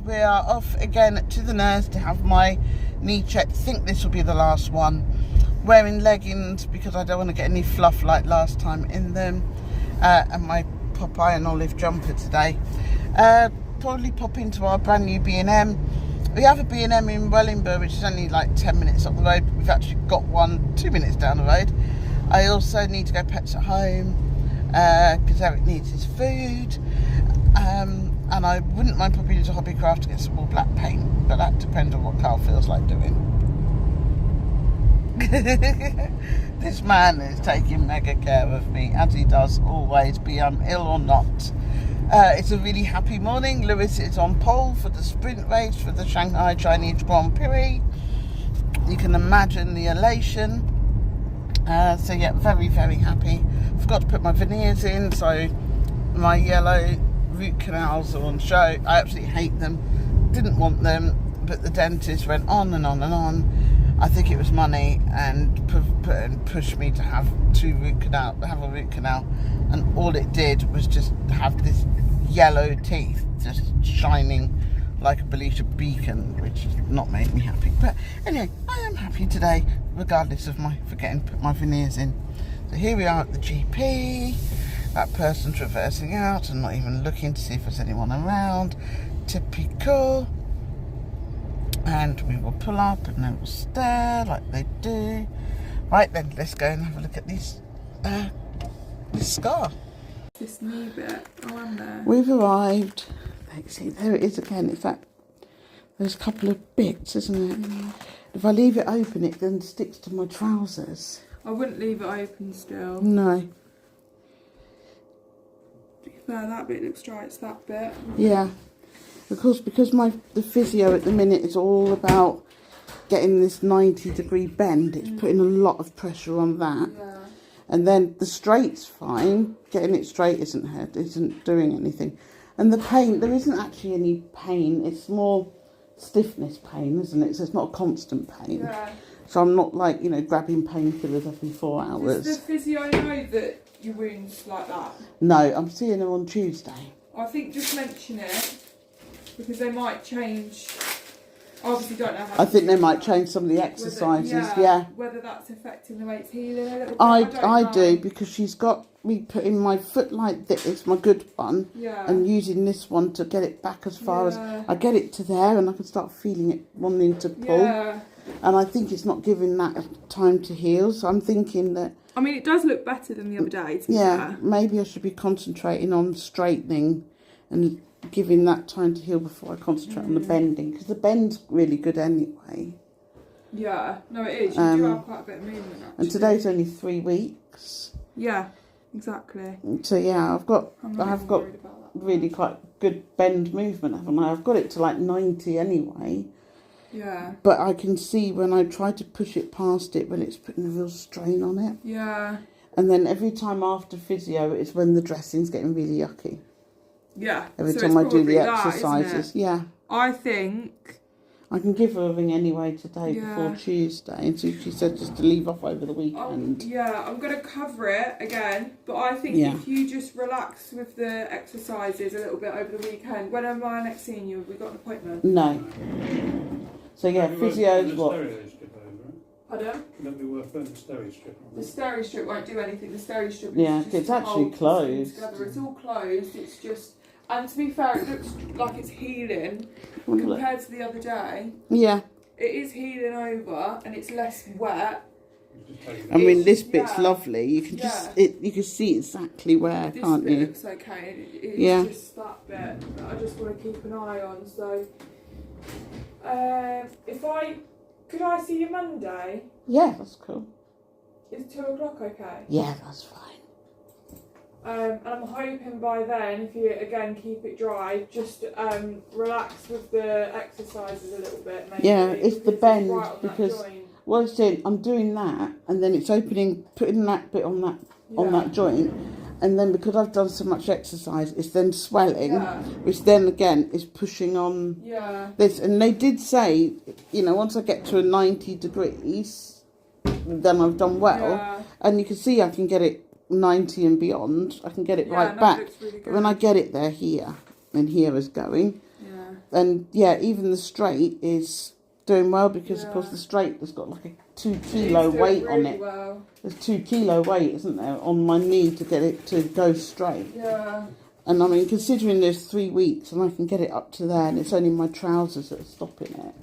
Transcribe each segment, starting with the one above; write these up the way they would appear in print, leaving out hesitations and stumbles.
we are off again to the nurse to have my knee checked. I think this will be the last one. Wearing leggings because I don't want to get any fluff like last time in them. And my Popeye and olive jumper today. Probably pop into our brand new B&M. We have a B&M in Wellingborough, which is only like 10 minutes up the road. But we've actually got one 2 minutes down the road. I also need to go Pets at Home because Eric needs his food. And I wouldn't mind popping into Hobbycraft to get some more black paint, but that depends on what Carl feels like doing. This man is taking mega care of me, as he does always, be I ill or not. It's a really happy morning. Lewis is on pole for the sprint race for the Shanghai Chinese Grand Prix. You can imagine the elation. So yeah, very, very happy. Forgot to put my veneers in, so my yellow root canals are on show. I absolutely hate them. Didn't want them, but the dentist went on and on and on. I think it was money and pushed me to have a root canal, and all it did was just have this yellow teeth just shining like a Belisha beacon, which has not made me happy. But anyway, I am happy today, regardless of my forgetting to put my veneers in. So here we are at the GP. That person's reversing out and not even looking to see if there's anyone around. Typical. And we will pull up and then we'll stare like they do. Right then, let's go and have a look at this scar. This knee bit. Oh, I'm there. We've arrived. Let's see, there it is again. In fact, there's a couple of bits, isn't it? If I leave it open, it then sticks to my trousers. I wouldn't leave it open still. No. That bit looks dry, it's that bit. Yeah. Of course, because the physio at the minute is all about getting this 90-degree bend, it's putting a lot of pressure on that. Yeah. And then the straight's fine. Getting it straight isn't doing anything. And the pain, there isn't actually any pain. It's more stiffness pain, isn't it? So it's not a constant pain. Yeah. So I'm not like, grabbing painkillers every 4 hours. Does the physio know that your wound's like that? No, I'm seeing her on Tuesday. I think just mention it, because they might change. Obviously don't know how I think they might change some of the exercises, yeah. Whether that's affecting the way it's healing a little bit. I do, because she's got me putting my foot like this, my good one, and using this one to get it back as far as I get it to there, and I can start feeling it wanting to pull. Yeah. And I think it's not giving that time to heal, so I'm thinking that... I mean, it does look better than the other day, to be fair. Maybe I should be concentrating on straightening and giving that time to heal before I concentrate on the bending, because the bend's really good anyway. Yeah, no, it is. You do have quite a bit of movement, actually. And today's only 3 weeks. Yeah, exactly. So yeah, I have got really quite good bend movement, haven't I? I've got it to like 90 anyway. Yeah. But I can see when I try to push it past it, when it's putting a real strain on it. Yeah. And then every time after physio, it's when the dressing's getting really yucky. Yeah. Every time I do the exercises. Yeah. I think... I can give her a ring anyway today before Tuesday. And so she said just to leave off over the weekend. I'm going to cover it again. But I think if you just relax with the exercises a little bit over the weekend. When am I next seeing you? Have we got an appointment? No. So yeah, physio's what? Pardon? That'd be worth putting the steri strip on. The steri strip won't do anything. The steri strip is just it's actually closed. It's all closed. It's just... And to be fair, it looks like it's healing compared to the other day. Yeah. It is healing over and it's less wet. I mean, this bit's lovely. You can you can see exactly where, can't you? This bit looks okay. It's just that bit that I just want to keep an eye on. So, could I see you Monday? Yeah, that's cool. Is 2 o'clock okay? Yeah, that's fine. And I'm hoping by then, if you again keep it dry, just relax with the exercises a little bit. Maybe, it's the bend right because what it's doing, I'm doing that, and then it's putting that bit on that joint, and then because I've done so much exercise, it's then swelling, which then again is pushing on this. And they did say, once I get to a 90 degrees, then I've done well, and you can see I can get it 90 and beyond. I can get it right back. Really, but when I get it here and here is going, And yeah, even the straight is doing well because of course the straight has got like a 2 kilo weight on it. Well. There's 2 kilo weight, isn't there, on my knee to get it to go straight. Yeah. And I mean, considering there's 3 weeks and I can get it up to there, and it's only my trousers that are stopping it,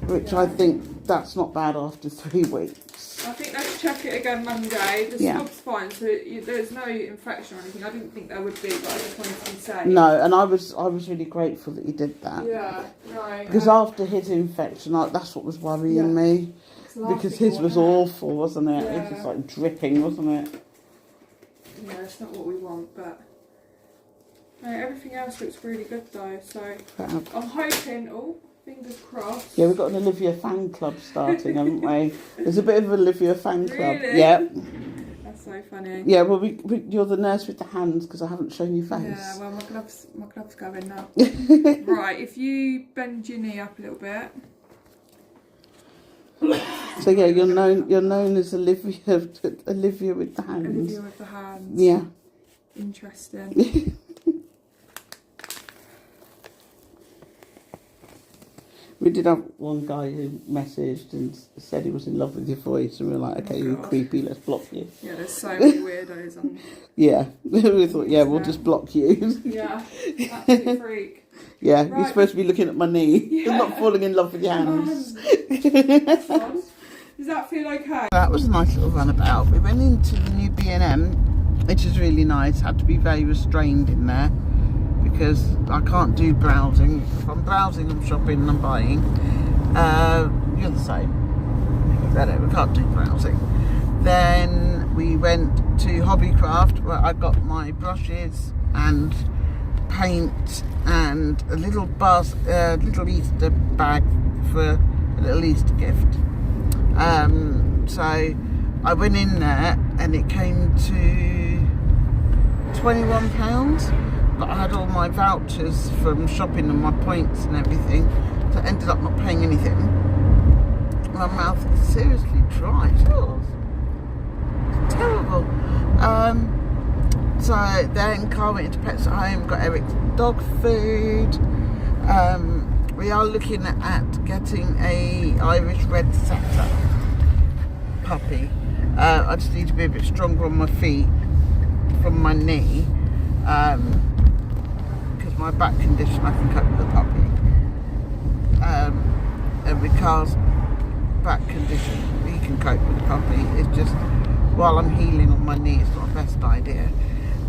which I think that's not bad after 3 weeks. I think let's check it again Monday. The swab's fine, so there's no infection or anything. I didn't think there would be, but I just wanted to be safe. No, and I was really grateful that he did that. Yeah, right. Because after his infection, that's what was worrying me. Because his was awful, wasn't it? Yeah. It was just like dripping, wasn't it? Yeah, it's not what we want, but no, everything else looks really good though. So Fab. I'm hoping. Oh, fingers crossed. Yeah, we've got an Olivia fan club starting, haven't we? There's a bit of an Olivia fan club. Really? Yep. That's so funny. Yeah, well, you're the nurse with the hands because I haven't shown your face. Yeah, well, my gloves go in now. Right, if you bend your knee up a little bit. So yeah, you're known as Olivia with the hands. Olivia with the hands. Yeah. Interesting. We did have one guy who messaged and said he was in love with your voice, and we were like, okay, you're creepy, let's block you. Yeah, there's so many weirdos on. Yeah, we thought, yeah, we'll just block you. Yeah, absolute freak. Yeah, Right. you're supposed to be looking at my knee. Yeah. You're not falling in love with your hands. Does that feel okay? That was a nice little runabout. We went into the new B&M, which is really nice. Had to be very restrained in there because I can't do browsing. If I'm browsing, I'm shopping and I'm buying. You're the same. We can't do browsing. Then we went to Hobbycraft where I got my brushes and paint and a little little Easter bag for a little Easter gift. So I went in there and it came to £21, but I had all my vouchers from shopping and my points and everything, so I ended up not paying anything. My mouth is seriously dry. It's terrible. So then Carl went into Pets at Home, got Eric's dog food. We are looking at getting a Irish Red Setter puppy. I just need to be a bit stronger on my feet from my knee, because my back condition, I can cope with the puppy. And with Carl's back condition, he can cope with the puppy. It's just while I'm healing on my knee, it's not the best idea.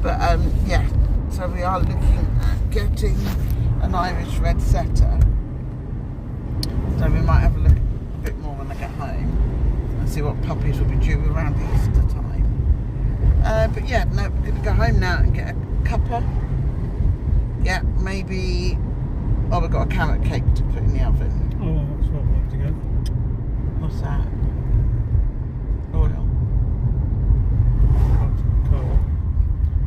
But yeah, so we are looking at getting an Irish Red Setter. So we might have a look a bit more when I get home and see what puppies will be due around Easter time. But yeah, no, we're going to go home now and get a cuppa. Yeah, maybe. Oh, we've got a carrot cake to put in the oven. Oh, that's what I wanted to get. What's that? Oil.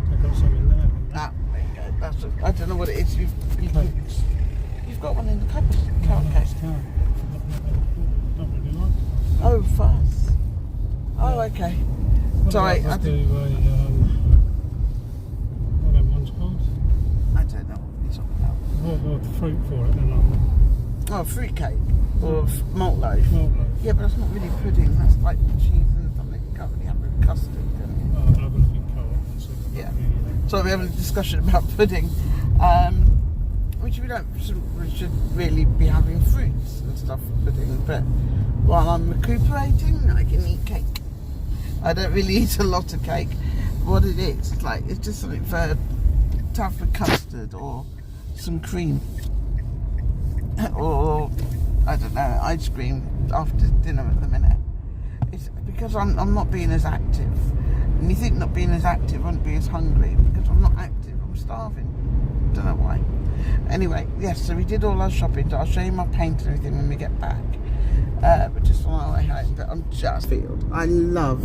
I got some in there. Ah, there you go. That's I don't know what it is. You've got one in the carrot cake. Not really like it. Oh, fuzz. Oh, okay. Sorry, I do what them ones called? I don't know what you're talking about. Well, the fruit for it, then Oh, fruit cake or malt loaf. malt loaf. Yeah, but that's not really pudding. That's like cheese and something. You can't really have it with custard, can you? Oh, I'll have a look in Co-op and see if Yeah. really So we're having a discussion about pudding, which we should really be having fruits and stuff for pudding. But while I'm recuperating, I can eat cake. I don't really eat a lot of cake. What it is, it's just something to have with custard or some cream, or I don't know, ice cream after dinner at the minute. It's because I'm not being as active, and you think not being as active won't be as hungry because I'm not active. I'm starving. Don't know why. Anyway, yes. So we did all our shopping. So I'll show you my paint and everything when we get back. But just on our way home. But I'm just field. I love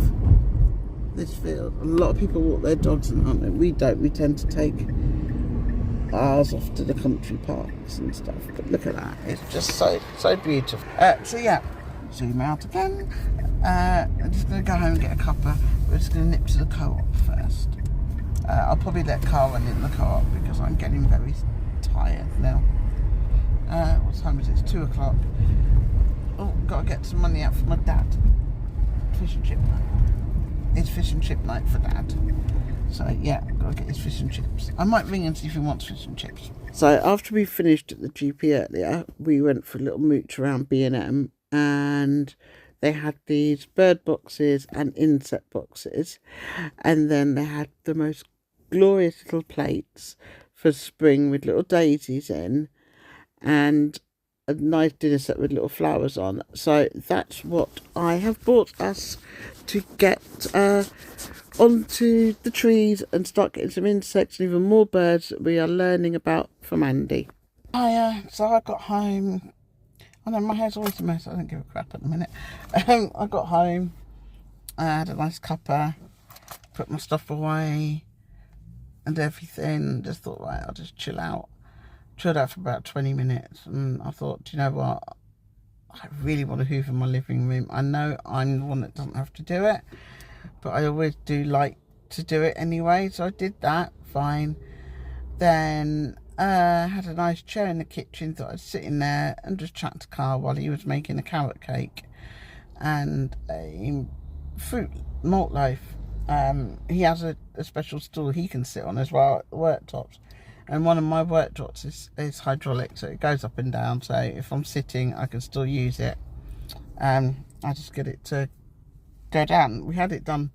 this field. A lot of people walk their dogs and aren't they? We don't. We tend to take ours off to the country parks and stuff. But look at that. It's just so beautiful. So yeah, zoom out again. I'm just going to go home and get a cuppa. We're just going to nip to the Co-op first. I'll probably let Carl run in the Co-op because I'm getting very tired now. What time is it? It's 2 o'clock. Oh, gotta get some money out for my dad. Fish and chip night. It's fish and chip night for Dad. So yeah, gotta get his fish and chips. I might ring and see if he wants fish and chips. So after we finished at the GP earlier, we went for a little mooch around B&M, and they had these bird boxes and insect boxes, and then they had the most glorious little plates for spring with little daisies in, and a nice dinner set with little flowers on. So that's what I have bought us to get onto the trees and start getting some insects and even more birds that we are learning about from Andy. So I got home. I know my hair's always a mess. I don't give a crap at the minute. I got home. I had a nice cuppa, put my stuff away and everything. Just thought, right, I'll just chill out. Chilled out for about 20 minutes, and I thought, do you know what? I really want to hoover my living room. I know I'm the one that doesn't have to do it, but I always do like to do it anyway. So I did that, fine. Then had a nice chair in the kitchen. Thought I'd sit in there and just chat to Carl while he was making a carrot cake and a fruit malt loaf. He has a special stool he can sit on as well at the worktops. And one of my worktops is hydraulic, so it goes up and down. So if I'm sitting, I can still use it. I just get it to go down. We had it done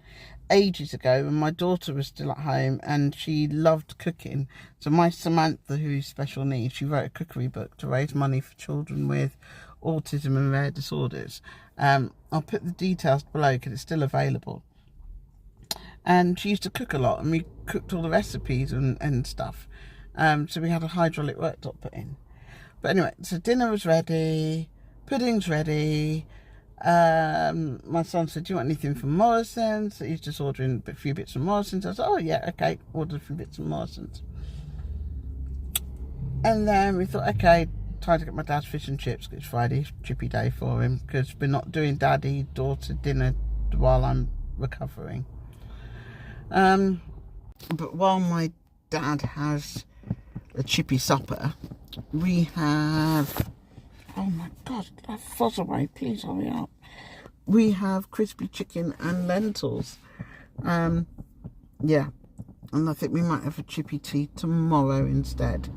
ages ago when my daughter was still at home, and she loved cooking. So my Samantha, who's special needs, she wrote a cookery book to raise money for children with autism and rare disorders. I'll put the details below because it's still available. And she used to cook a lot, and we cooked all the recipes and stuff. So we had a hydraulic worktop put in. But anyway, so dinner was ready, pudding's ready. My son said, do you want anything from Morrison's? So he's just ordering a few bits from Morrison's. I said, oh yeah, okay, ordered a few bits from Morrison's. And then we thought, okay, time to get my dad's fish and chips, because it's Friday, chippy day for him, because we're not doing daddy-daughter dinner while I'm recovering. But while my dad has a chippy supper, we have, oh my god, that fuzz away, please hurry up. We have crispy chicken and lentils. Yeah, and I think we might have a chippy tea tomorrow instead,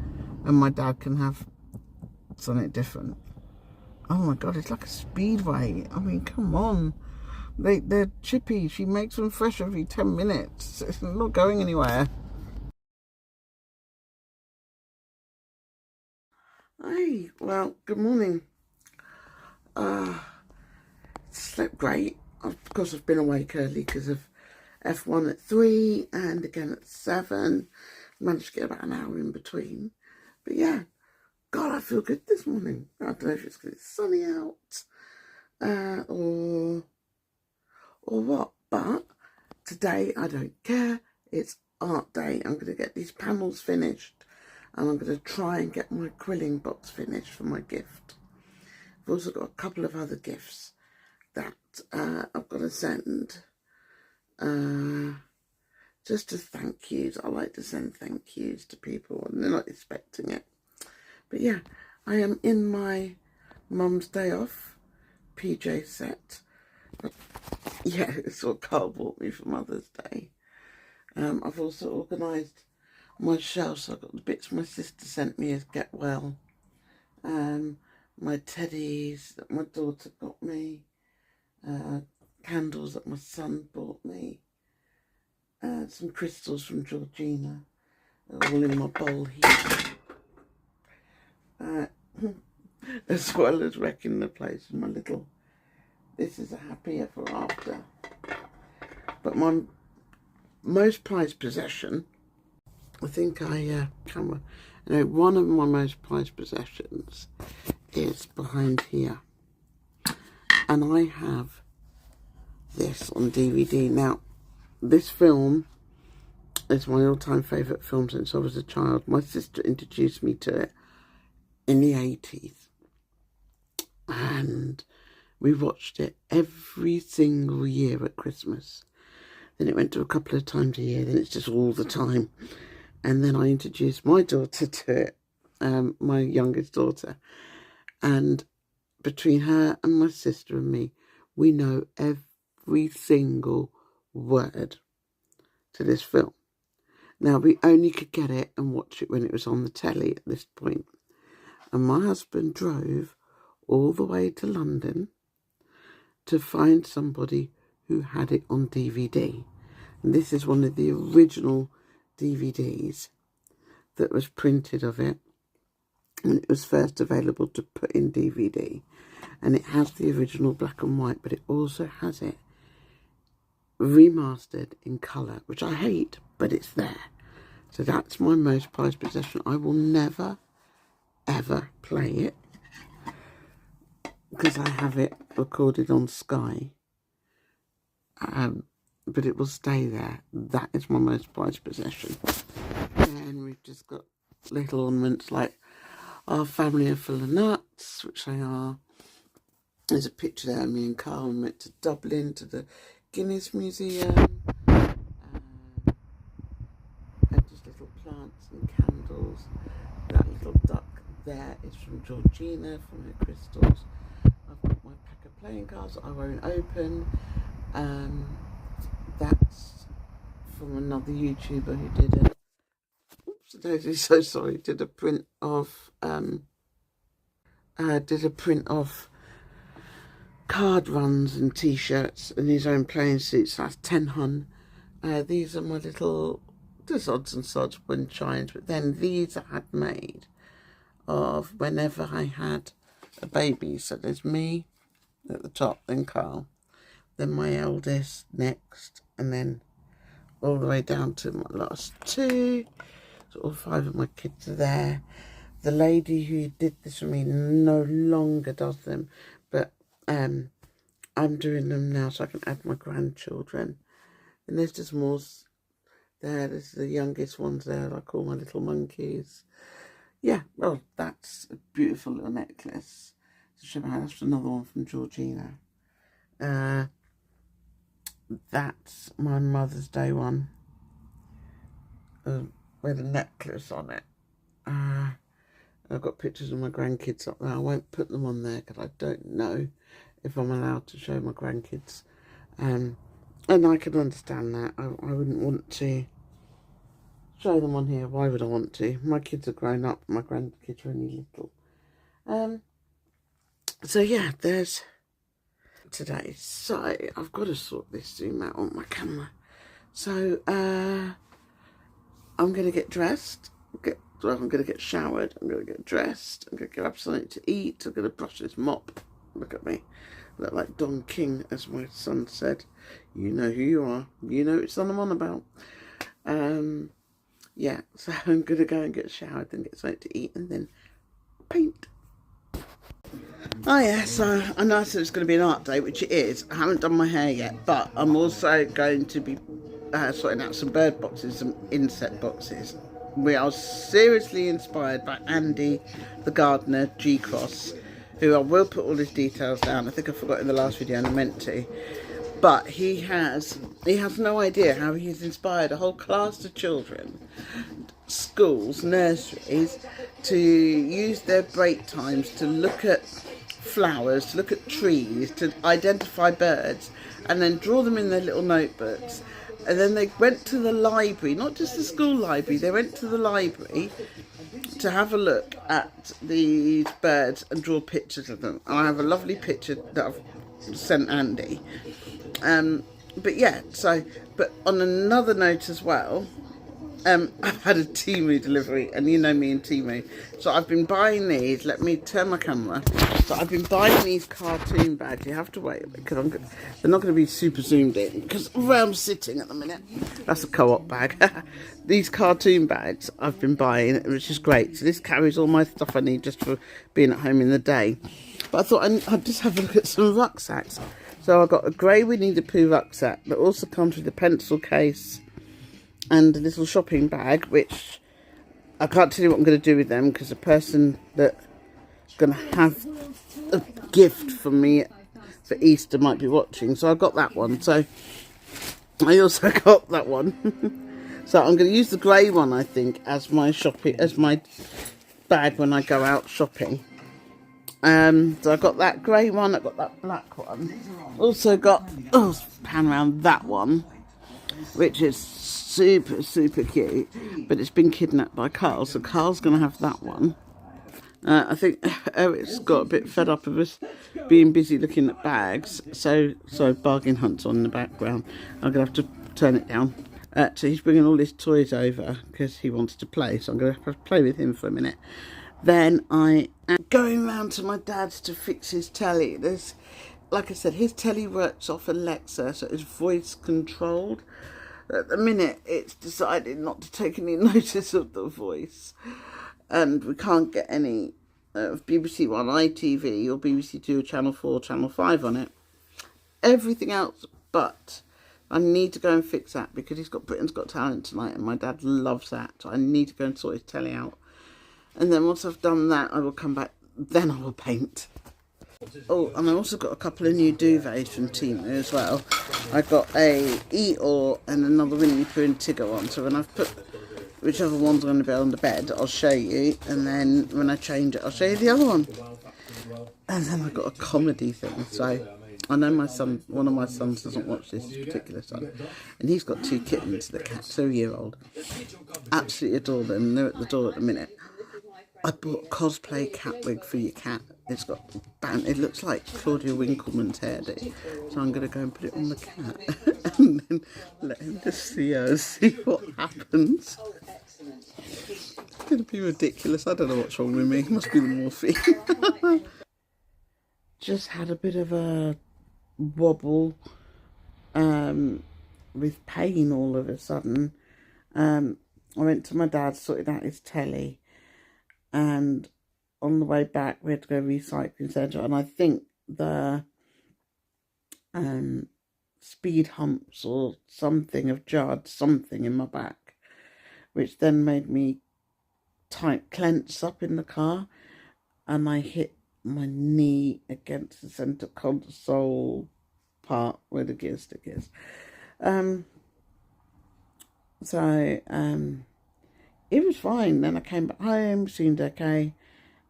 and my dad can have something different. Oh my god, it's like a speedway. I mean, come on. They're chippy. She makes them fresh every 10 minutes. It's not going anywhere. Hey, well, good morning. Slept great. Of course, I've been awake early because of F1 at 3 and again at 7. Managed to get about an hour in between. But yeah, God, I feel good this morning. I don't know if it's because it's sunny out or what, but today I don't care. It's art day. I'm going to get these panels finished, and I'm going to try and get my quilling box finished for my gift. I've also got a couple of other gifts that I've got to send, just as thank yous. I like to send thank yous to people and they're not expecting it. But yeah, I am in my mum's day off PJ set. But yeah, it's what Carl bought me for Mother's Day. I've also organised my shelves. So I've got the bits my sister sent me as Get Well. My teddies that my daughter got me. Candles that my son bought me. Some crystals from Georgina. They're all in my bowl here. As well as wrecking the place with my little... This is a happy ever after. But my most prized possession, I think one of my most prized possessions is behind here. And I have this on DVD. Now, this film is my all-time favourite film since I was a child. My sister introduced me to it in the 80s. And we watched it every single year at Christmas. Then it went to a couple of times a year. Then it's just all the time. And then I introduced my daughter to it. my youngest daughter. And between her and my sister and me, we know every single word to this film. Now, we only could get it and watch it when it was on the telly at this point. And my husband drove all the way to London to find somebody who had it on DVD. And this is one of the original DVDs that was printed of it. And it was first available to put in DVD. And it has the original black and white, but it also has it remastered in colour, which I hate, but it's there. So that's my most prized possession. I will never, ever play it because I have it recorded on Sky. But it will stay there. That is my most prized possession. And we've just got little ornaments like our family are full of nuts, which they are. There's a picture there of me and Carl went to Dublin to the Guinness Museum. And just little plants and candles. That little duck there is from Georgina, from her crystals. I've got my pack of playing cards that I won't open. That's from another YouTuber who did a... Oops, I'm so sorry. Did a print of... card runs and t-shirts and his own playing suits. That's 10 hun. These are my little just odds and sods wind chimes, but then these I had made of whenever I had a baby. So there's me at the top, then Carl, then my eldest next, and then all the way down to my last two. So all 5 of my kids are there. The lady who did this for me no longer does them, but I'm doing them now so I can add my grandchildren. And there's just more there. This is the youngest ones there. I call my little monkeys. Yeah, well, that's a beautiful little necklace. That's another one from Georgina. That's my Mother's Day one with a necklace on it. I've got pictures of my grandkids up there. I won't put them on there because I don't know if I'm allowed to show my grandkids. And I can understand that. I wouldn't want to show them on here. Why would I want to? My kids are grown up. My grandkids are only little. So yeah, there's today. So I've got to sort this zoom out on my camera. So I'm going to get dressed. I'm going to get showered, I'm going to get dressed, I'm going to grab something to eat, I'm going to brush this mop. Look at me. I look like Don King, as my son said. You know who you are. You know which son I'm on about. Yeah, so I'm going to go and get showered, then get something to eat, and then paint. Oh yeah, so I know I said it's going to be an art day, which it is. I haven't done my hair yet, but I'm also going to be sorting out some bird boxes, some insect boxes. We are seriously inspired by Andy, the gardener, G-Cross, who I will put all his details down. I think I forgot in the last video and I meant to. But he has no idea how he's inspired a whole class of children, schools, nurseries, to use their break times to look at flowers, to look at trees, to identify birds, and then draw them in their little notebooks. And then they went to the library, not just the school library, they went to the library to have a look at these birds and draw pictures of them. And I have a lovely picture that I've sent Andy. But yeah, so, but on another note as well, I've had a Temu delivery, and you know me and Temu. So I've been buying these. Let me turn my camera. So I've been buying these cartoon bags. You have to wait because they're not going to be super zoomed in because where I'm sitting at the minute. That's a co-op bag. These cartoon bags I've been buying, which is great. So this carries all my stuff I need just for being at home in the day. But I thought I'd just have a look at some rucksacks. So I've got a grey Winnie the Pooh rucksack that also comes with a pencil case and a little shopping bag, which I can't tell you what I'm going to do with them because the person that's going to have a gift from me for Easter might be watching. So I've got that one. So I also got that one. So I'm going to use the grey one, I think, as my shopping, as my bag when I go out shopping. So I got that grey one, I got that black one. Also got, pan around that one, which is super, super cute. But it's been kidnapped by Carl, so Carl's going to have that one. I think Eric's got a bit fed up of us being busy looking at bags. So bargain hunt's on in the background. I'm going to have to turn it down. So he's bringing all his toys over because he wants to play. So I'm going to have to play with him for a minute. Then I am going round to my dad's to fix his telly. There's, like I said, his telly works off Alexa, so it's voice controlled. At the minute, it's decided not to take any notice of the voice. And we can't get any of BBC One, ITV, or BBC Two, Channel 4, Channel 5 on it. Everything else but. I need to go and fix that because he's got Britain's Got Talent tonight and my dad loves that. So I need to go and sort his telly out. And then once I've done that, I will come back. Then I will paint. Oh, and I also got a couple of new duvets from Temu as well. I got a Eeyore and another Winnie Pooh and Tigger one. So when I've put whichever one's going to be on the bed, I'll show you. And then when I change it, I'll show you the other one. And then I got a comedy thing. So I know my son, one of my sons doesn't watch this particular son. And he's got 2 kittens, the cat's a year-old. Absolutely adore them. They're at the door at the minute. I bought a cosplay cat wig for your cat. It's got it looks like Claudia Winkleman's hairdo. So I'm going to go and put it on the cat and then let him just see what happens. It's going to be ridiculous. I don't know what's wrong with me. It must be the morphine. Just had a bit of a wobble with pain all of a sudden. I went to my dad, sorted out his telly. And on the way back, we had to go recycling centre, and I think the speed humps or something have jarred something in my back, which then made me clench up in the car, and I hit my knee against the centre console part where the gear stick is. It was fine. Then I came back home, seemed okay.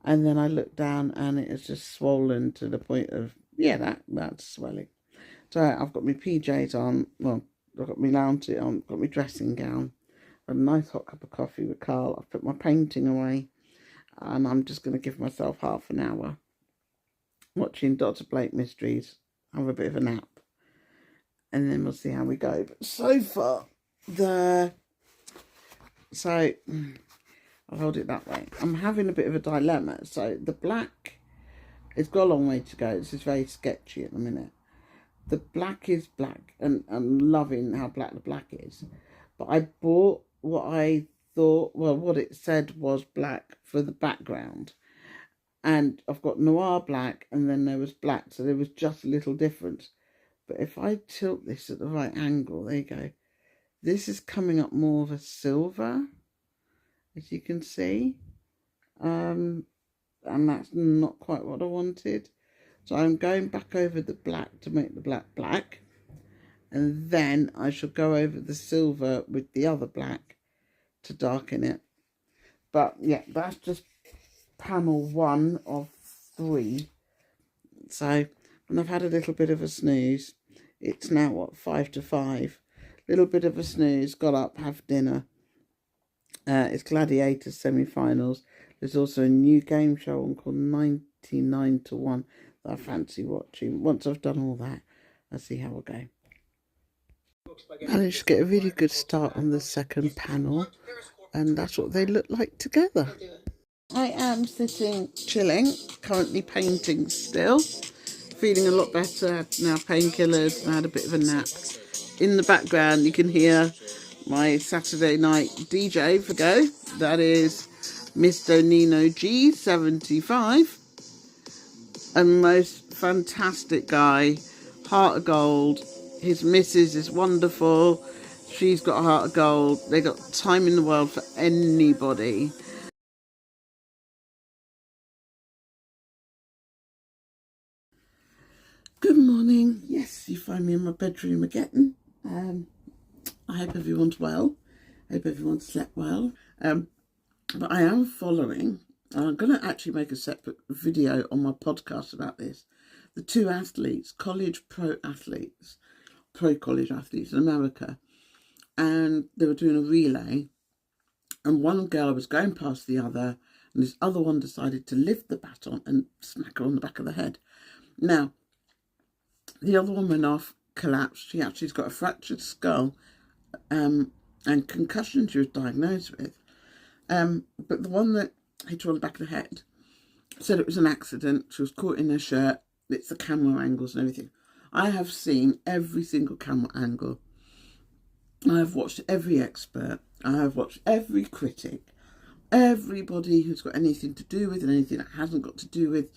And then I looked down and it was just swollen to the point of, that's swelling. So I've got my PJs on. Well, I've got my lounge on, got my dressing gown. A nice hot cup of coffee with Carl. I've put my painting away. And I'm just going to give myself half an hour watching Dr. Blake Mysteries. Have a bit of a nap. And then we'll see how we go. But so far, So, I'll hold it that way. I'm having a bit of a dilemma. So, the black, it's got a long way to go. It's just very sketchy at the minute. The black is black, and I'm loving how black the black is. But I bought what I thought, what it said was black for the background. And I've got noir black, and then there was black. So, there was just a little difference. But if I tilt this at the right angle, there you go. This is coming up more of a silver, as you can see. And that's not quite what I wanted. So I'm going back over the black to make the black black. And then I shall go over the silver with the other black to darken it. But yeah, that's just panel 1 of 3. So, and I've had a little bit of a snooze. It's now, 5 to 5. Little bit of a snooze, got up, have dinner. It's Gladiators semi-finals. There's also a new game show on called 99 to 1 that I fancy watching. Once I've done all that, I'll see how I go. Managed to get a really good start on the second panel, and that's what they look like together. I am sitting chilling, currently painting still. Feeling a lot better, now painkillers, and I had a bit of a nap. In the background, you can hear my Saturday night DJ for go. That is Mr. Nino G75. A most fantastic guy. Heart of gold. His missus is wonderful. She's got a heart of gold. They got time in the world for anybody. Good morning. Yes, you find me in my bedroom again. I hope everyone's well. I hope everyone slept well. But I am following I'm going to actually make a separate video on my podcast about this. The two athletes, pro college athletes in America, and they were doing a relay, and one girl was going past the other, and this other one decided to lift the baton and smack her on the back of the head. Now, the other one went off, collapsed. She actually's got a fractured skull and concussion she was diagnosed with. But the one that hit her on the back of the head said it was an accident. She was caught in her shirt. It's the camera angles and everything. I have seen every single camera angle. I have watched every expert. I have watched every critic. Everybody who's got anything to do with and anything that hasn't got to do with,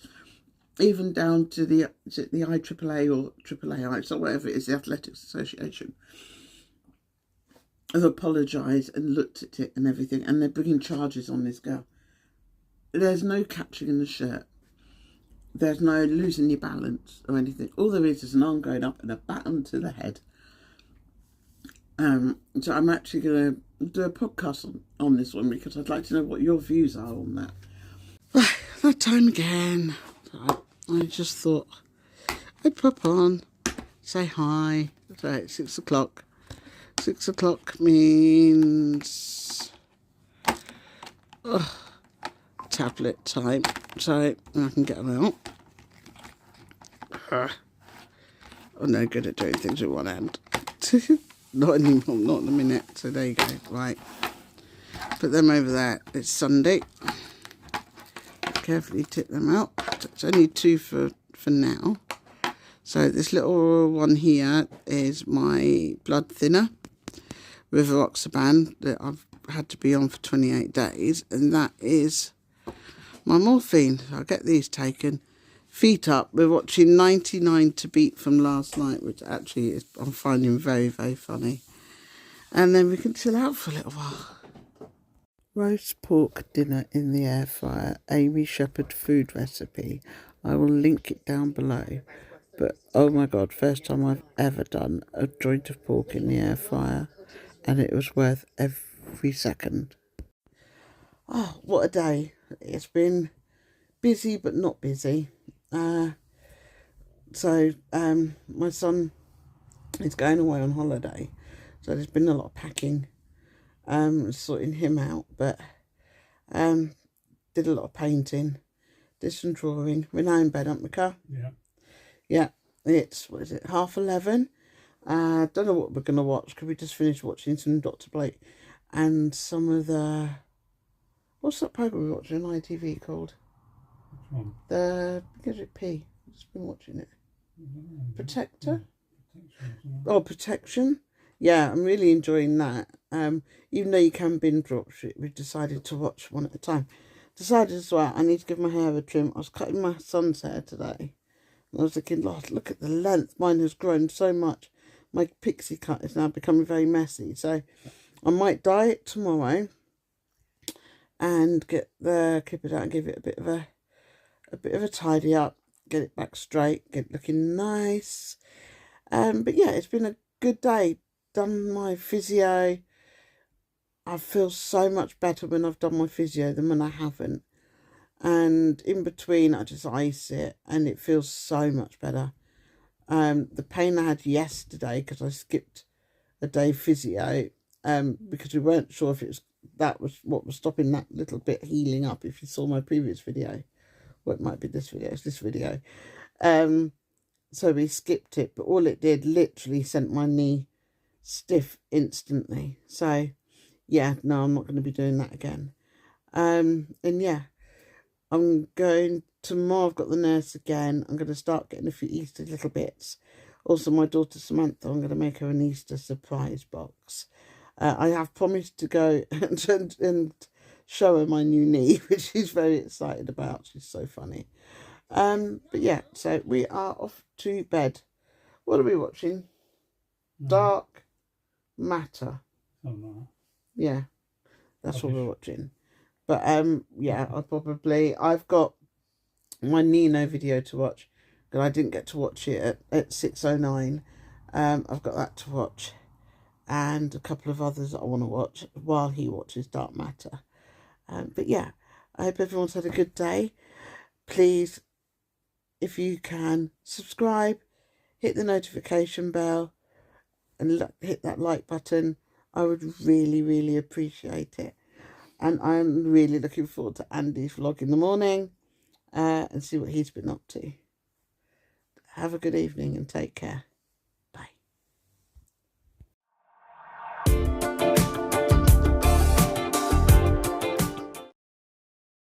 even down to the IAAA or AAAI, so whatever it is, the Athletics Association, have apologised and looked at it and everything, and they're bringing charges on this girl. There's no catching in the shirt. There's no losing your balance or anything. All there is an arm going up and a baton to the head. So I'm actually going to do a podcast on this one, because I'd like to know what your views are on that. Right, that time again. So I just thought I'd pop on, say hi. So it's 6 o'clock. 6 o'clock means tablet time. So I can get them out. I'm no good at doing things with one hand. Not anymore, not in a minute. So there you go. Right. Put them over there. It's Sunday. Carefully tip them out. It's only 2 for now. So this little one here is my blood thinner, rivaroxaban, that I've had to be on for 28 days. And that is my morphine. So I'll get these taken. Feet up. We're watching 99 to Beat from last night, which actually is, I'm finding very, very funny. And then we can chill out for a little while. Roast pork dinner in the air fryer. Amy Shepherd food recipe. I will link it down below. But oh my God, first time I've ever done a joint of pork in the air fryer. And it was worth every second. Oh, what a day. It's been busy but not busy. My son is going away on holiday, so there's been a lot of packing, sorting him out, but did a lot of painting, did some drawing. We're now in bed, aren't we, Carl? Yeah, it's, what is it, 11:30? Don't know what we're going to watch, because we just finished watching some Dr. Blake and some of the, what's that programme we're watching on ITV called? The P. I've just been watching it. Protector? Oh, Protection. Yeah, I'm really enjoying that. Even though you can binge watch it, we've decided to watch one at a time. Decided as well, I need to give my hair a trim. I was cutting my son's hair today. And I was thinking, Lord, look at the length. Mine has grown so much. My pixie cut is now becoming very messy. So I might dye it tomorrow and clip it out and give it a bit of a tidy up, get it back straight, get it looking nice. But yeah, it's been a good day. Done my physio. I feel so much better when I've done my physio than when I haven't. And in between, I just ice it, and it feels so much better. The pain I had yesterday, because I skipped a day physio, because we weren't sure if that was what was stopping that little bit healing up. If you saw my previous video. Well, it might be this video. It's this video. So we skipped it, but all it did literally sent my knee stiff instantly. So, yeah, no, I'm not going to be doing that again. And yeah, I'm going tomorrow. I've got the nurse again. I'm going to start getting a few Easter little bits. Also, my daughter Samantha, I'm going to make her an Easter surprise box. I have promised to go and show her my new knee, which she's very excited about. She's so funny. But yeah, so we are off to bed. What are we watching? Dark Matter. Oh, no. Yeah, that's what we're watching. But yeah, I've got my Nino video to watch, because I didn't get to watch it at 6:09. I've got that to watch, and a couple of others that I want to watch while he watches Dark Matter. But yeah, I hope everyone's had a good day. Please, if you can, subscribe, hit the notification bell, and hit that like button. I would really, really appreciate it. And I'm really looking forward to Andy's vlog in the morning and see what he's been up to. Have a good evening and take care.